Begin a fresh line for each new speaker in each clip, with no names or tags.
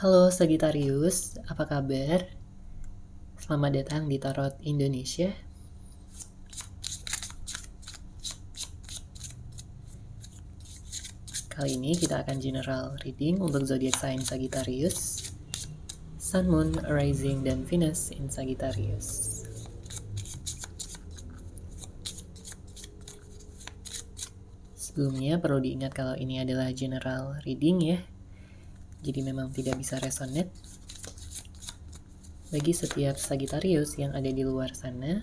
Halo Sagittarius, apa kabar? Selamat datang di Tarot Indonesia. Kali ini kita akan general reading untuk zodiak sign Sagittarius, Sun, Moon, Rising, dan Venus in Sagittarius. Sebelumnya perlu diingat kalau ini adalah general reading ya, jadi memang tidak bisa resonate bagi setiap Sagittarius yang ada di luar sana.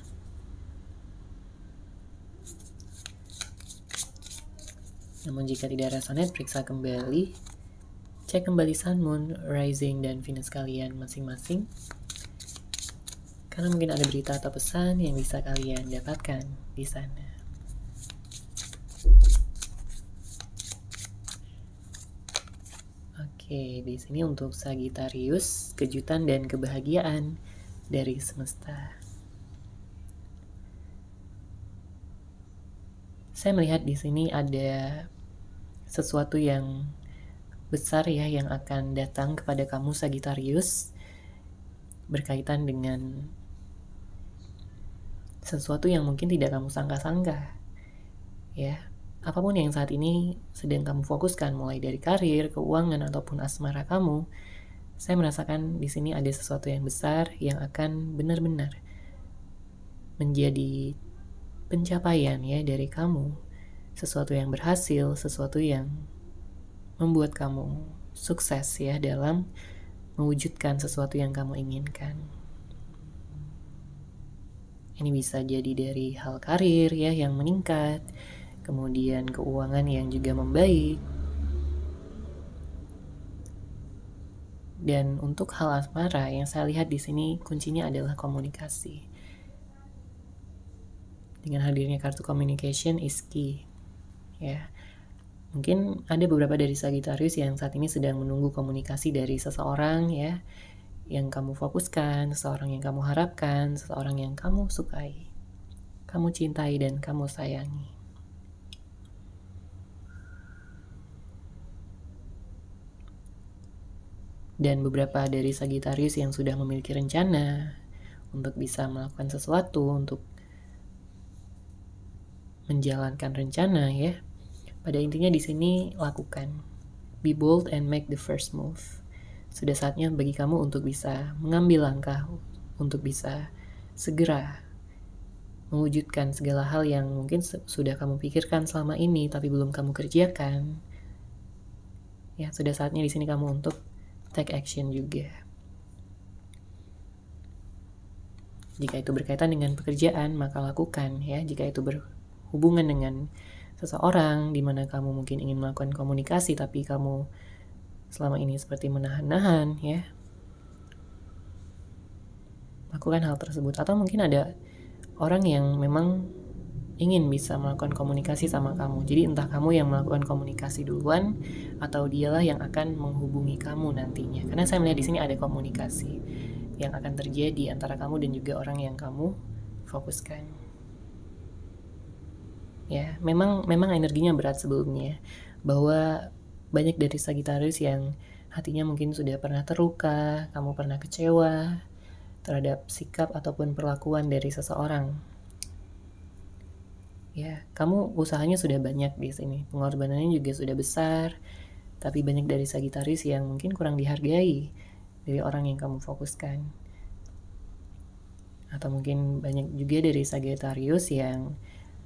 Namun jika tidak resonate, periksa kembali, cek kembali Sun, Moon, Rising, dan Venus kalian masing-masing, karena mungkin ada berita atau pesan yang bisa kalian dapatkan di sana. Oke, di sini untuk Sagittarius, kejutan dan kebahagiaan dari semesta. Saya melihat di sini ada sesuatu yang besar ya yang akan datang kepada kamu Sagittarius, berkaitan dengan sesuatu yang mungkin tidak kamu sangka-sangka ya. Apapun yang saat ini sedang kamu fokuskan, mulai dari karir, keuangan, ataupun asmara kamu, saya merasakan di sini ada sesuatu yang besar yang akan benar-benar menjadi pencapaian ya dari kamu, sesuatu yang berhasil, sesuatu yang membuat kamu sukses ya dalam mewujudkan sesuatu yang kamu inginkan. Ini bisa jadi dari hal karir ya yang meningkat, kemudian keuangan yang juga membaik. Dan untuk hal asmara yang saya lihat di sini kuncinya adalah komunikasi. Dengan hadirnya kartu communication is key. Ya. Mungkin ada beberapa dari Sagittarius yang saat ini sedang menunggu komunikasi dari seseorang ya, yang kamu fokuskan, seseorang yang kamu harapkan, seseorang yang kamu sukai, kamu cintai, dan kamu sayangi. Dan beberapa dari Sagittarius yang sudah memiliki rencana untuk bisa melakukan sesuatu, untuk menjalankan rencana ya. Pada intinya di sini lakukan. Be bold and make the first move. Sudah saatnya bagi kamu untuk bisa mengambil langkah, untuk bisa segera mewujudkan segala hal yang mungkin sudah kamu pikirkan selama ini tapi belum kamu kerjakan. Ya, sudah saatnya di sini kamu untuk take action juga. Jika itu berkaitan dengan pekerjaan, maka lakukan ya. Jika itu berhubungan dengan seseorang di mana kamu mungkin ingin melakukan komunikasi tapi kamu selama ini seperti menahan-nahan ya, lakukan hal tersebut. Atau mungkin ada orang yang memang ingin bisa melakukan komunikasi sama kamu, jadi entah kamu yang melakukan komunikasi duluan atau dialah yang akan menghubungi kamu nantinya, karena saya melihat di sini ada komunikasi yang akan terjadi antara kamu dan juga orang yang kamu fokuskan. Ya, memang energinya berat sebelumnya, bahwa banyak dari Sagittarius yang hatinya mungkin sudah pernah terluka, kamu pernah kecewa terhadap sikap ataupun perlakuan dari seseorang. Ya, kamu usahanya sudah banyak di sini, pengorbanannya juga sudah besar, tapi banyak dari Sagittarius yang mungkin kurang dihargai dari orang yang kamu fokuskan. Atau mungkin banyak juga dari Sagittarius yang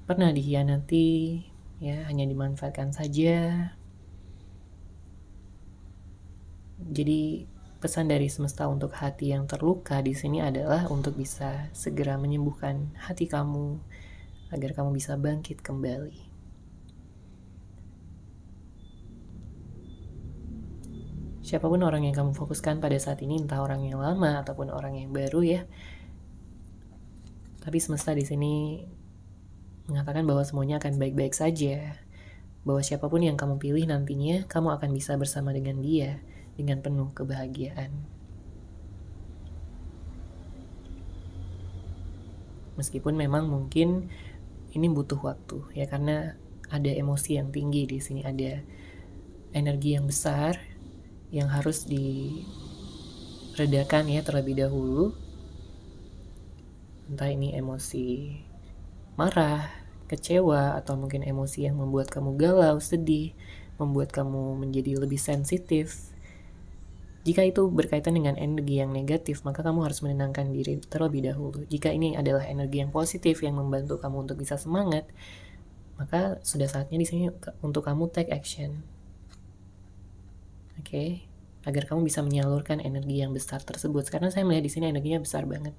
pernah dikhianati, ya, hanya dimanfaatkan saja. Jadi pesan dari semesta untuk hati yang terluka di sini adalah untuk bisa segera menyembuhkan hati kamu agar kamu bisa bangkit kembali. Siapapun orang yang kamu fokuskan pada saat ini, entah orang yang lama ataupun orang yang baru ya, tapi semesta di sini mengatakan bahwa semuanya akan baik-baik saja, bahwa siapapun yang kamu pilih nantinya, kamu akan bisa bersama dengan dia dengan penuh kebahagiaan. Meskipun memang mungkin ini butuh waktu ya, karena ada emosi yang tinggi di sini, ada energi yang besar yang harus redakan ya terlebih dahulu. Entah ini emosi marah, kecewa, atau mungkin emosi yang membuat kamu galau, sedih, membuat kamu menjadi lebih sensitif. Jika itu berkaitan dengan energi yang negatif, maka kamu harus menenangkan diri terlebih dahulu. Jika ini adalah energi yang positif yang membantu kamu untuk bisa semangat, maka sudah saatnya di sini untuk kamu take action. Oke, agar kamu bisa menyalurkan energi yang besar tersebut. Karena saya melihat di sini energinya besar banget,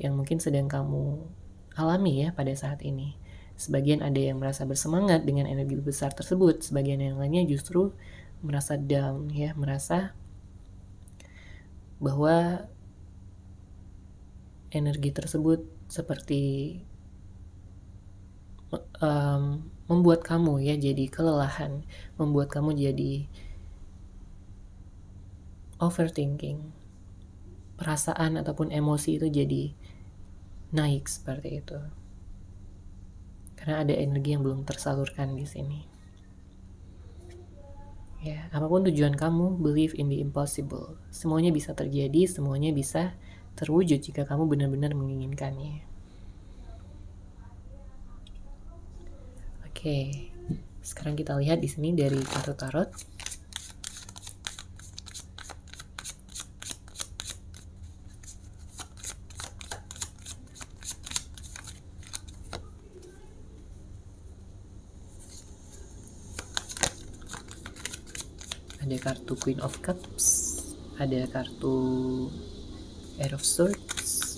yang mungkin sedang kamu alami ya pada saat ini. Sebagian ada yang merasa bersemangat dengan energi besar tersebut, sebagian yang lainnya justru merasa down ya, merasa bahwa energi tersebut seperti membuat kamu ya jadi kelelahan, membuat kamu jadi overthinking, perasaan ataupun emosi itu jadi naik seperti itu. Karena ada energi yang belum tersalurkan di sini. Ya, apapun tujuan kamu, believe in the impossible. Semuanya bisa terjadi, semuanya bisa terwujud jika kamu benar-benar menginginkannya. Oke, sekarang kita lihat di sini dari kartu tarot. Ada kartu Queen of Cups, ada kartu Eight of Swords,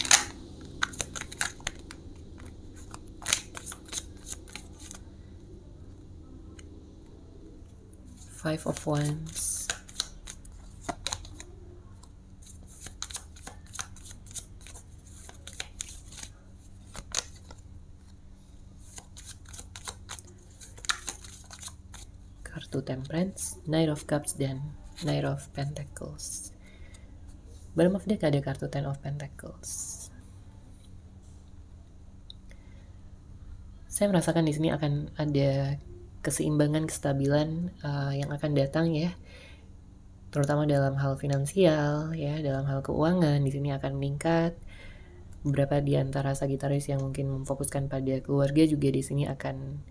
Five of Wands, kartu Temperance, Knight of Cups, dan Knight of Pentacles. Bottom of deck ada kartu Ten of Pentacles. Saya merasakan di sini akan ada keseimbangan, kestabilan yang akan datang ya, terutama dalam hal finansial ya, dalam hal keuangan di sini akan meningkat. Beberapa di antara Sagittarius yang mungkin memfokuskan pada keluarga juga di sini akan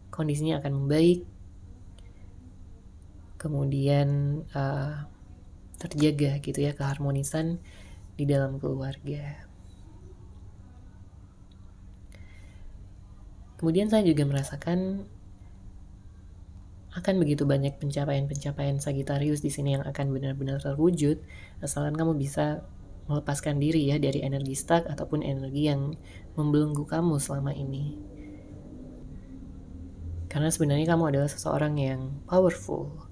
kondisinya akan membaik. Kemudian terjaga gitu ya keharmonisan di dalam keluarga. Kemudian saya juga merasakan akan begitu banyak pencapaian-pencapaian Sagittarius di sini yang akan benar-benar terwujud, asalkan kamu bisa melepaskan diri ya dari energi stuck ataupun energi yang membelenggu kamu selama ini. Karena sebenarnya kamu adalah seseorang yang powerful.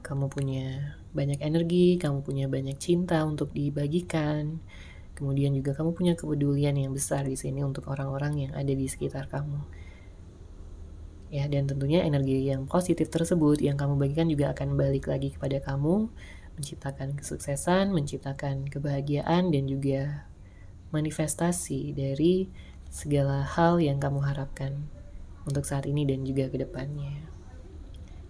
Kamu punya banyak energi, kamu punya banyak cinta untuk dibagikan. Kemudian juga kamu punya kepedulian yang besar di sini untuk orang-orang yang ada di sekitar kamu. Ya, dan tentunya energi yang positif tersebut yang kamu bagikan juga akan balik lagi kepada kamu, menciptakan kesuksesan, menciptakan kebahagiaan, dan juga manifestasi dari segala hal yang kamu harapkan untuk saat ini dan juga ke depannya.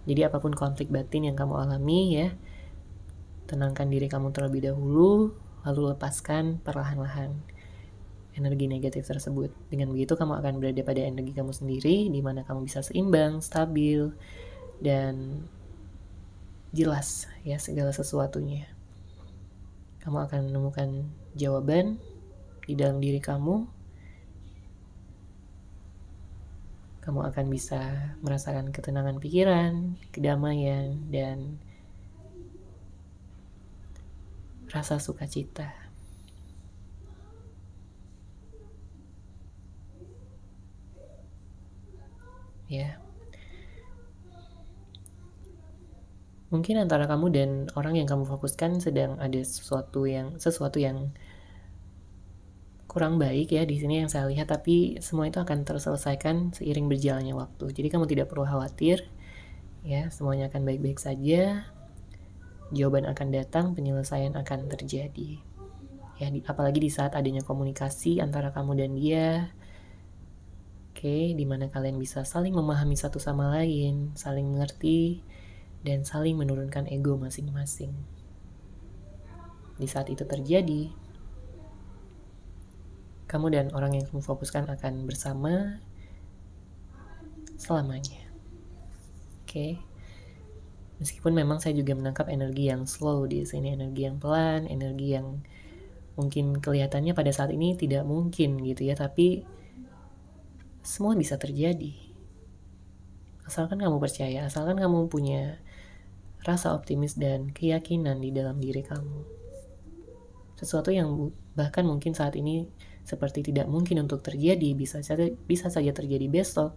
Jadi apapun konflik batin yang kamu alami ya, tenangkan diri kamu terlebih dahulu, lalu lepaskan perlahan-lahan energi negatif tersebut. Dengan begitu kamu akan berada pada energi kamu sendiri, di mana kamu bisa seimbang, stabil, dan jelas ya segala sesuatunya. Kamu akan menemukan jawaban di dalam diri kamu. Kamu akan bisa merasakan ketenangan pikiran, kedamaian, dan rasa sukacita. Ya. Mungkin antara kamu dan orang yang kamu fokuskan sedang ada sesuatu yang kurang baik ya di sini yang saya lihat, tapi semua itu akan terselesaikan seiring berjalannya waktu. Jadi kamu tidak perlu khawatir ya, semuanya akan baik-baik saja. Jawaban akan datang, penyelesaian akan terjadi. Ya, apalagi di saat adanya komunikasi antara kamu dan dia. Oke, di mana kalian bisa saling memahami satu sama lain, saling mengerti, dan saling menurunkan ego masing-masing. Di saat itu terjadi, kamu dan orang yang kamu fokuskan akan bersama selamanya. Oke. Meskipun memang saya juga menangkap energi yang slow di sini, energi yang pelan, energi yang mungkin kelihatannya pada saat ini tidak mungkin gitu ya, tapi semua bisa terjadi. Asalkan kamu percaya, asalkan kamu punya rasa optimis dan keyakinan di dalam diri kamu. Sesuatu yang bahkan mungkin saat ini seperti tidak mungkin untuk terjadi, bisa saja terjadi besok,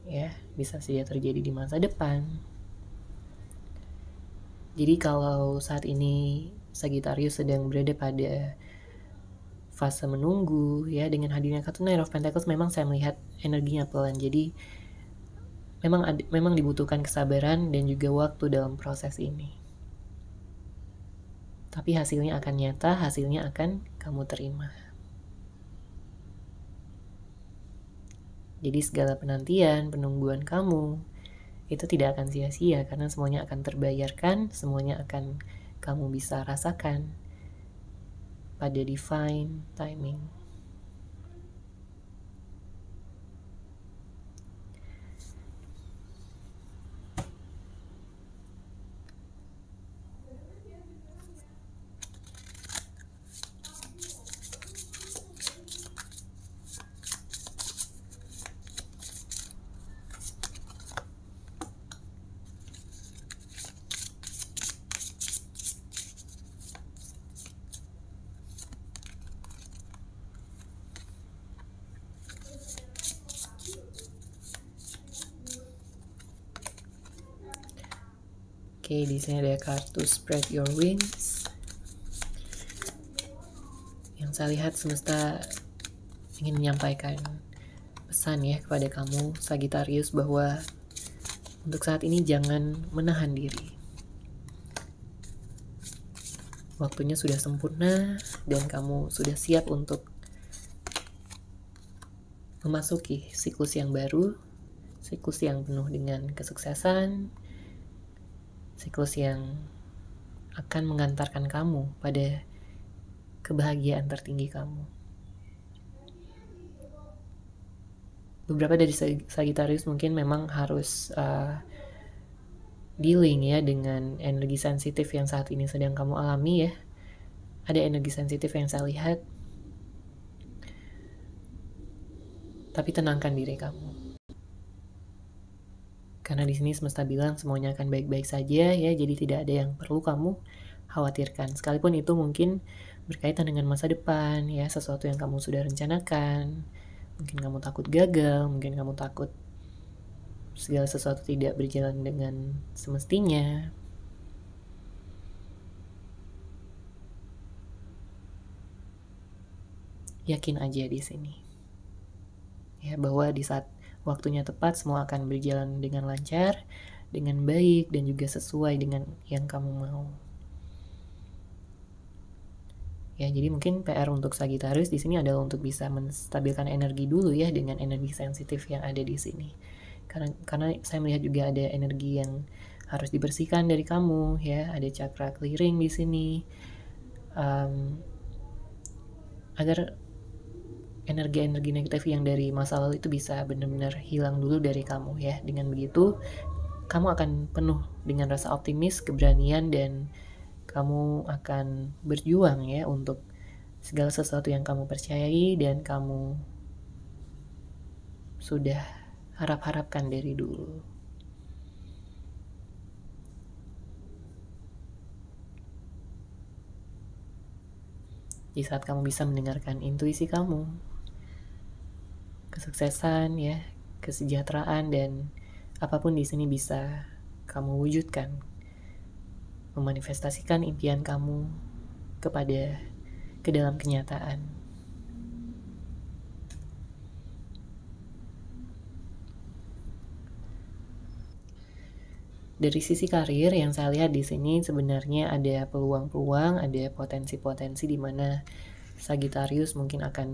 ya, bisa saja terjadi di masa depan. Jadi kalau saat ini Sagittarius sedang berada pada fase menunggu, ya, dengan hadirnya kartu Knight of Pentacles, memang saya melihat energinya pelan. Jadi memang dibutuhkan kesabaran dan juga waktu dalam proses ini. Tapi hasilnya akan nyata, hasilnya akan kamu terima. Jadi segala penantian, penungguan kamu, itu tidak akan sia-sia karena semuanya akan terbayarkan, semuanya akan kamu bisa rasakan pada divine timing. Oke, di sini ada kartu Spread Your Wings. Yang saya lihat semesta ingin menyampaikan pesan ya kepada kamu Sagittarius bahwa untuk saat ini jangan menahan diri. Waktunya sudah sempurna dan kamu sudah siap untuk memasuki siklus yang baru, siklus yang penuh dengan kesuksesan, siklus yang akan mengantarkan kamu pada kebahagiaan tertinggi kamu. Beberapa dari Sagittarius mungkin memang harus dealing ya dengan energi sensitif yang saat ini sedang kamu alami ya. Ada energi sensitif yang saya lihat. Tapi tenangkan diri kamu. Karena di sini semesta bilang semuanya akan baik-baik saja ya, jadi tidak ada yang perlu kamu khawatirkan. Sekalipun itu mungkin berkaitan dengan masa depan ya, sesuatu yang kamu sudah rencanakan. Mungkin kamu takut gagal, mungkin kamu takut segala sesuatu tidak berjalan dengan semestinya. Yakin aja di sini. Ya, bahwa di saat waktunya tepat semua akan berjalan dengan lancar, dengan baik dan juga sesuai dengan yang kamu mau. Ya, jadi mungkin PR untuk Sagittarius di sini adalah untuk bisa menstabilkan energi dulu ya dengan energi sensitif yang ada di sini. Karena saya melihat juga ada energi yang harus dibersihkan dari kamu ya, ada chakra clearing di sini. Agar energi-energi negatif yang dari masa lalu itu bisa benar-benar hilang dulu dari kamu ya. Dengan begitu, kamu akan penuh dengan rasa optimis, keberanian, dan kamu akan berjuang ya untuk segala sesuatu yang kamu percayai dan kamu sudah harap-harapkan dari dulu. Di saat kamu bisa mendengarkan intuisi kamu, kesuksesan ya, kesejahteraan dan apapun di sini bisa kamu wujudkan, memanifestasikan impian kamu ke dalam kenyataan. Dari sisi karir yang saya lihat di sini sebenarnya ada peluang-peluang, ada potensi-potensi di mana Sagittarius mungkin akan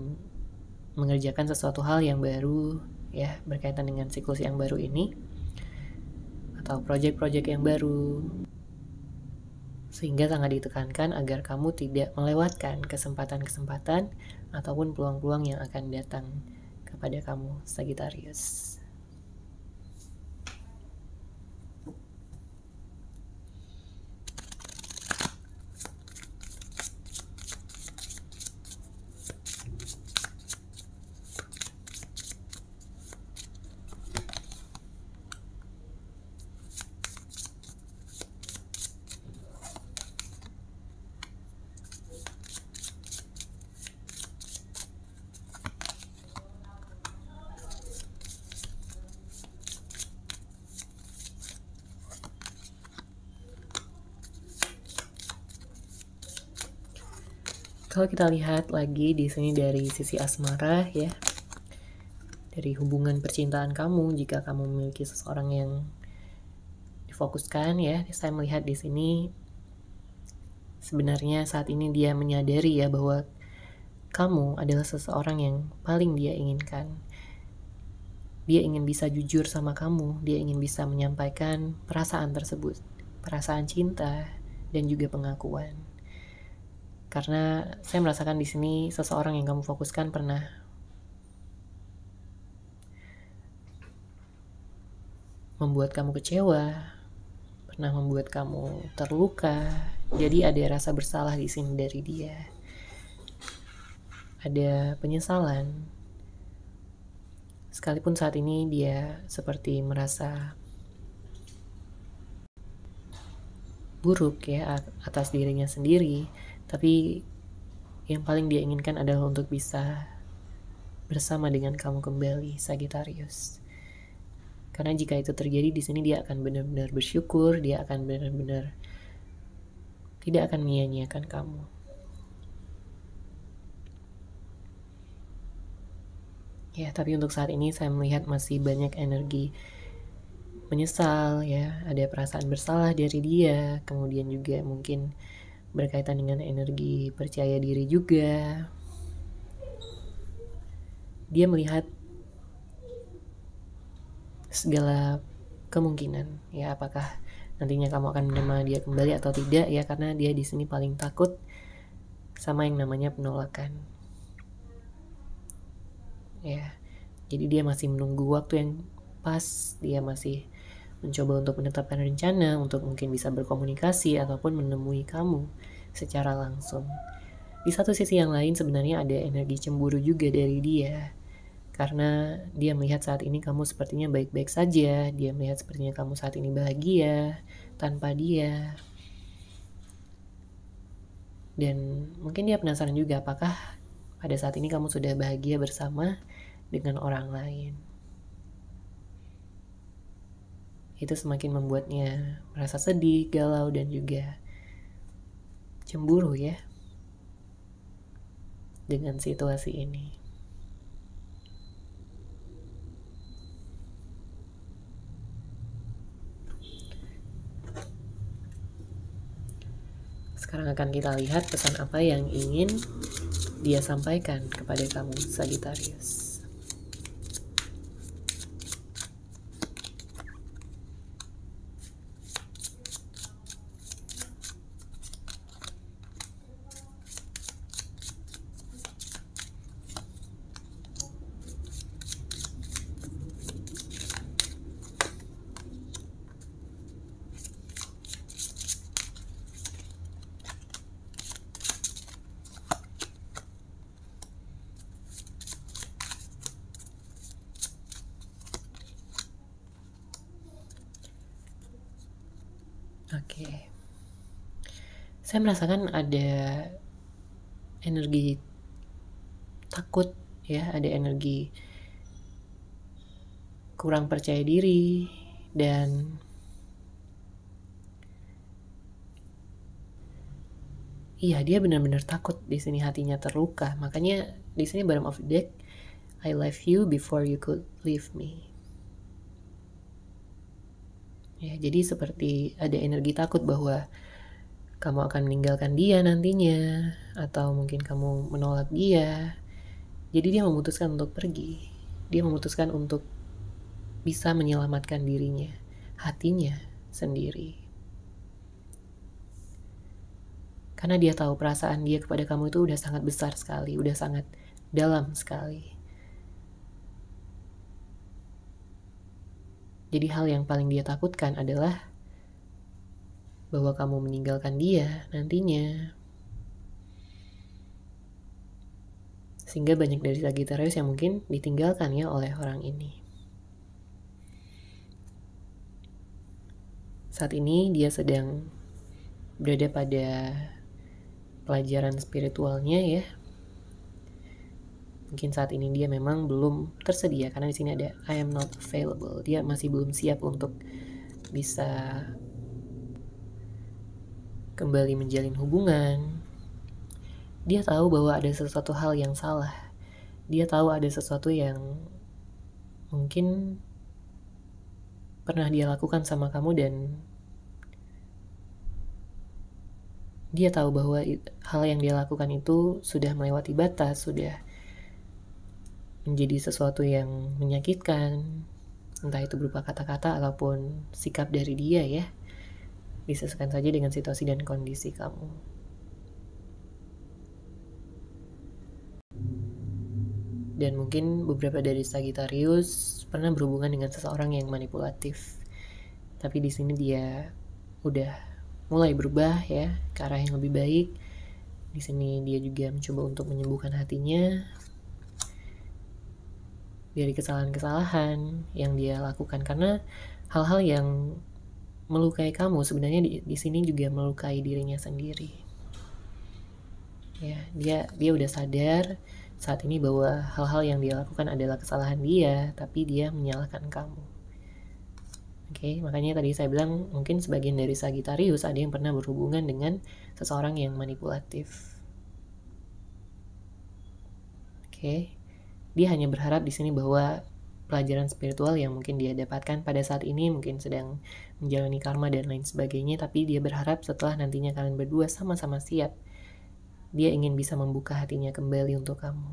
mengerjakan sesuatu hal yang baru ya, berkaitan dengan siklus yang baru ini atau project-project yang baru. Sehingga sangat ditekankan agar kamu tidak melewatkan kesempatan-kesempatan ataupun peluang-peluang yang akan datang kepada kamu, Sagittarius. Kalau kita lihat lagi di sini dari sisi asmara ya, dari hubungan percintaan kamu, jika kamu memiliki seseorang yang difokuskan ya, saya melihat di sini sebenarnya saat ini dia menyadari ya bahwa kamu adalah seseorang yang paling dia inginkan. Dia ingin bisa jujur sama kamu, dia ingin bisa menyampaikan perasaan tersebut, perasaan cinta dan juga pengakuan. Karena saya merasakan di sini seseorang yang kamu fokuskan pernah membuat kamu kecewa, pernah membuat kamu terluka. Jadi ada rasa bersalah di sini dari dia. Ada penyesalan. Sekalipun saat ini dia seperti merasa buruk ya atas dirinya sendiri, tapi yang paling dia inginkan adalah untuk bisa bersama dengan kamu kembali, Sagittarius. Karena jika itu terjadi di sini dia akan benar-benar bersyukur, dia akan benar-benar tidak akan menyia-nyiakan kamu. Ya, tapi untuk saat ini saya melihat masih banyak energi menyesal ya, ada perasaan bersalah dari dia, kemudian juga mungkin berkaitan dengan energi percaya diri juga. Dia melihat segala kemungkinan ya, apakah nantinya kamu akan menerima dia kembali atau tidak ya, karena dia di sini paling takut sama yang namanya penolakan. Ya, jadi dia masih menunggu waktu yang pas, dia masih mencoba untuk menetapkan rencana untuk mungkin bisa berkomunikasi ataupun menemui kamu secara langsung. Di satu sisi yang lain sebenarnya ada energi cemburu juga dari dia, karena dia melihat saat ini kamu sepertinya baik-baik saja, dia melihat sepertinya kamu saat ini bahagia tanpa dia. Dan mungkin dia penasaran juga apakah pada saat ini kamu sudah bahagia bersama dengan orang lain. Itu semakin membuatnya merasa sedih, galau, dan juga cemburu ya dengan situasi ini. Sekarang akan kita lihat pesan apa yang ingin dia sampaikan kepada kamu, Sagittarius. Oke. Saya merasakan ada energi takut ya, ada energi kurang percaya diri, dan iya dia benar-benar takut di sini, hatinya terluka. Makanya di sini bottom of the deck, I left you before you could leave me. Ya, jadi seperti ada energi takut bahwa kamu akan meninggalkan dia nantinya, atau mungkin kamu menolak dia. Jadi dia memutuskan untuk pergi. Dia memutuskan untuk bisa menyelamatkan dirinya, hatinya sendiri. Karena dia tahu perasaan dia kepada kamu itu udah sangat besar sekali, udah sangat dalam sekali. Jadi hal yang paling dia takutkan adalah bahwa kamu meninggalkan dia nantinya. Sehingga banyak dari Sagittarius yang mungkin ditinggalkan ya oleh orang ini. Saat ini dia sedang berada pada pelajaran spiritualnya ya. Mungkin saat ini dia memang belum tersedia karena di sini ada I am not available. Dia masih belum siap untuk bisa kembali menjalin hubungan. Dia tahu bahwa ada sesuatu hal yang salah. Dia tahu ada sesuatu yang mungkin pernah dia lakukan sama kamu dan dia tahu bahwa hal yang dia lakukan itu sudah melewati batas, sudah menjadi sesuatu yang menyakitkan, entah itu berupa kata-kata ataupun sikap dari dia ya. Disesuaikan saja dengan situasi dan kondisi kamu. Dan mungkin beberapa dari Sagittarius pernah berhubungan dengan seseorang yang manipulatif. Tapi di sini dia udah mulai berubah ya ke arah yang lebih baik. Di sini dia juga mencoba untuk menyembuhkan hatinya dari kesalahan-kesalahan yang dia lakukan, karena hal-hal yang melukai kamu sebenarnya di sini juga melukai dirinya sendiri. Ya, dia udah sadar saat ini bahwa hal-hal yang dia lakukan adalah kesalahan dia, tapi dia menyalahkan kamu. Oke, makanya tadi saya bilang mungkin sebagian dari Sagittarius ada yang pernah berhubungan dengan seseorang yang manipulatif. Oke. Dia hanya berharap di sini bahwa pelajaran spiritual yang mungkin dia dapatkan pada saat ini mungkin sedang menjalani karma dan lain sebagainya, tapi dia berharap setelah nantinya kalian berdua sama-sama siap, dia ingin bisa membuka hatinya kembali untuk kamu.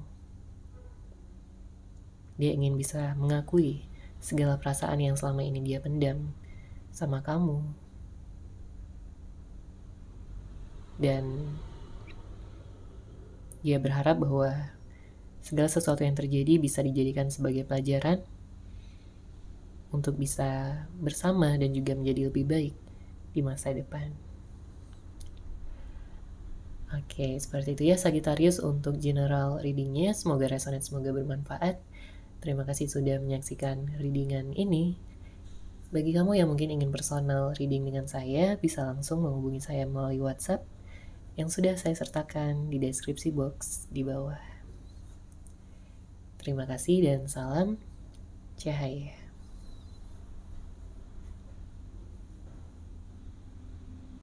Dia ingin bisa mengakui segala perasaan yang selama ini dia pendam sama kamu. Dan dia berharap bahwa segala sesuatu yang terjadi bisa dijadikan sebagai pelajaran untuk bisa bersama dan juga menjadi lebih baik di masa depan. Oke, seperti itu ya Sagittarius untuk general readingnya. Semoga resonate, semoga bermanfaat. Terima kasih sudah menyaksikan readingan ini. Bagi kamu yang mungkin ingin personal reading dengan saya, bisa langsung menghubungi saya melalui WhatsApp yang sudah saya sertakan di deskripsi box di bawah. Terima kasih dan salam cahaya.